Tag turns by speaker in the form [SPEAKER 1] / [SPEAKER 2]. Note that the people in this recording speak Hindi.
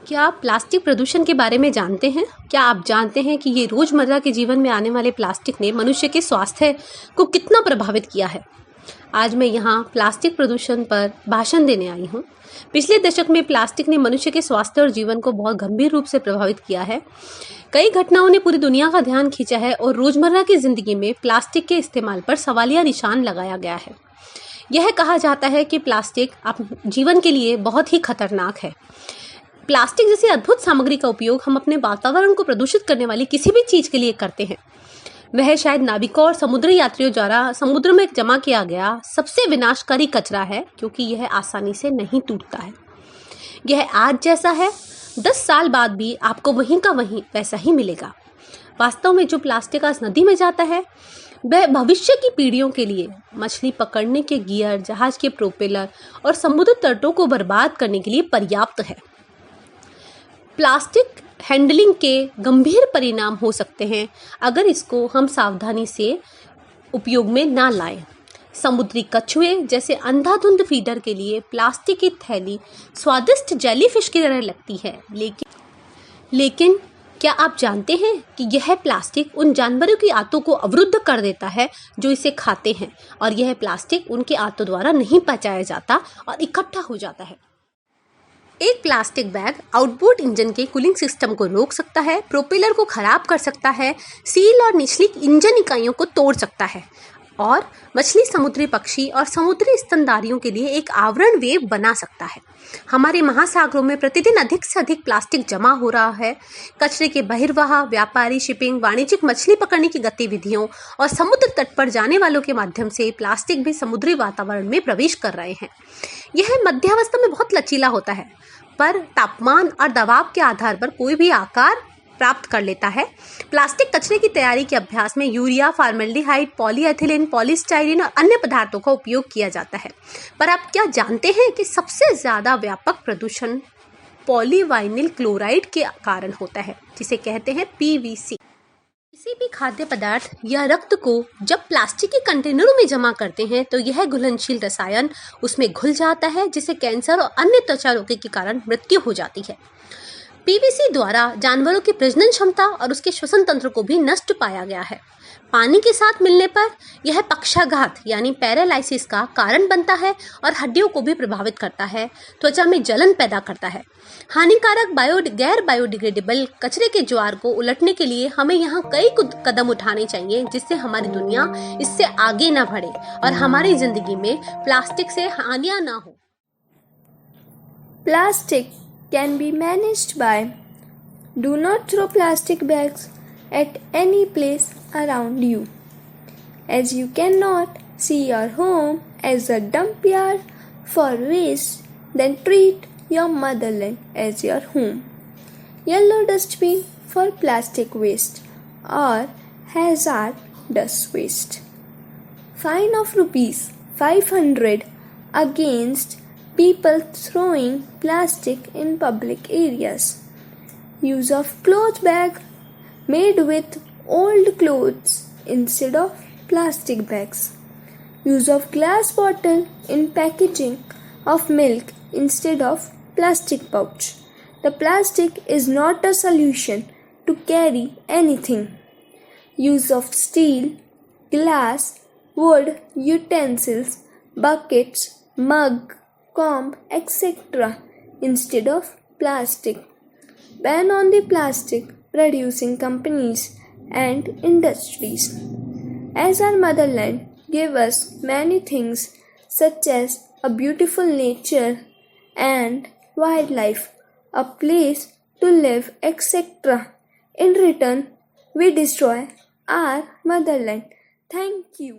[SPEAKER 1] क्या आप प्लास्टिक प्रदूषण के बारे में जानते हैं? क्या आप जानते हैं कि ये रोजमर्रा के जीवन में आने वाले प्लास्टिक ने मनुष्य के स्वास्थ्य को कितना प्रभावित किया है? आज मैं यहाँ प्लास्टिक प्रदूषण पर भाषण देने आई हूँ। पिछले दशक में प्लास्टिक ने मनुष्य के स्वास्थ्य और जीवन को बहुत गंभीर रूप से प्रभावित किया है। कई घटनाओं ने पूरी दुनिया का ध्यान खींचा है और रोजमर्रा की जिंदगी में प्लास्टिक के इस्तेमाल पर सवालिया निशान लगाया गया है। यह कहा जाता है कि प्लास्टिक जीवन के लिए बहुत ही खतरनाक है। प्लास्टिक जैसी अद्भुत सामग्री का उपयोग हम अपने वातावरण को प्रदूषित करने वाली किसी भी चीज के लिए करते हैं। वह शायद नाविकों और समुद्री यात्रियों द्वारा समुद्र में जमा किया गया सबसे विनाशकारी कचरा है, क्योंकि यह आसानी से नहीं टूटता है। यह आज जैसा है, 10 साल बाद भी आपको वहीं का वहीं वैसा ही मिलेगा। वास्तव में जो प्लास्टिक आज नदी में जाता है वह भविष्य की पीढ़ियों के लिए मछली पकड़ने के गियर, जहाज के प्रोपेलर और समुद्र तटों को बर्बाद करने के लिए पर्याप्त है। प्लास्टिक हैंडलिंग के गंभीर परिणाम हो सकते हैं अगर इसको हम सावधानी से उपयोग में ना लाएं। समुद्री कछुए जैसे अंधाधुंध फीडर के लिए प्लास्टिक की थैली स्वादिष्ट जेलीफिश की तरह लगती है, लेकिन क्या आप जानते हैं कि यह प्लास्टिक उन जानवरों की आंतों को अवरुद्ध कर देता है जो इसे खाते हैं, और यह प्लास्टिक उनके आंतों द्वारा नहीं पचाया जाता और इकट्ठा हो जाता है। एक प्लास्टिक बैग आउटबोर्ड इंजन के कूलिंग सिस्टम को रोक सकता है, प्रोपेलर को खराब कर सकता है, सील और निचली इंजन इकाइयों को तोड़ सकता है और मछली, समुद्री पक्षी और समुद्री स्तनधारियों के लिए एक आवरण वेव बना सकता है। हमारे महासागरों में प्रतिदिन अधिक से अधिक प्लास्टिक जमा हो रहा है। कचरे के बहिर्वाह, व्यापारी, शिपिंग, वाणिज्यिक मछली पकड़ने की गतिविधियों और समुद्र तट पर जाने वालों के माध्यम से प्लास्टिक भी समुद्री वातावरण में प्रवेश कर रहे हैं। यह मध्यावस्था में बहुत लचीला होता है, पर तापमान और दबाव के आधार पर कोई भी आकार प्राप्त कर लेता है। प्लास्टिक कचरे की तैयारी के अभ्यास में यूरिया, फॉर्मेल्डिहाइड, पॉलीएथिलीन, पॉलीस्टाइरीन और अन्य पदार्थों का उपयोग किया जाता है। पर आप क्या जानते हैं कि सबसे ज्यादा व्यापक प्रदूषण पॉलीवाइनिल क्लोराइड के कारण होता है, जिसे कहते हैं पीवीसी। किसी भी खाद्य पदार्थ या रक्त को जब प्लास्टिक के कंटेनरों में जमा करते हैं तो यह घुलनशील रसायन उसमें घुल जाता है, जिससे कैंसर और अन्य त्वचा रोगों के कारण मृत्यु हो जाती है। पीवीसी द्वारा जानवरों की प्रजनन क्षमता और उसके श्वसन तंत्र को भी नष्ट पाया गया है। पानी के साथ मिलने पर यह पक्षाघात यानी पैरालाइसिस का कारण बनता है और हड्डियों को भी प्रभावित करता है, त्वचा में जलन पैदा करता है। हानिकारक गैर बायोडिग्रेडेबल कचरे के ज्वार को उलटने के लिए हमें यहाँ कई कदम उठाने चाहिए, जिससे हमारी दुनिया इससे आगे ना बढ़े और हमारी जिंदगी में प्लास्टिक से हानियां ना हो।
[SPEAKER 2] Plastic can be managed by: do not throw plastic bags at any place around you. As you cannot see your home as a dump yard for waste, then treat your motherland as your home. Yellow dustbin for plastic waste or hazardous waste. Fine of ₹500 against people throwing plastic in public areas. Use of cloth bag made with old clothes instead of plastic bags. Use of glass bottle in packaging of milk instead of plastic pouch. The plastic is not a solution to carry anything. Use of steel, glass, wood utensils, buckets, mug, comb, etc. instead of plastic. Ban on the plastic producing companies and industries. As our motherland gave us many things such as a beautiful nature and wildlife, a place to live, etc. In return, we destroy our motherland. Thank you.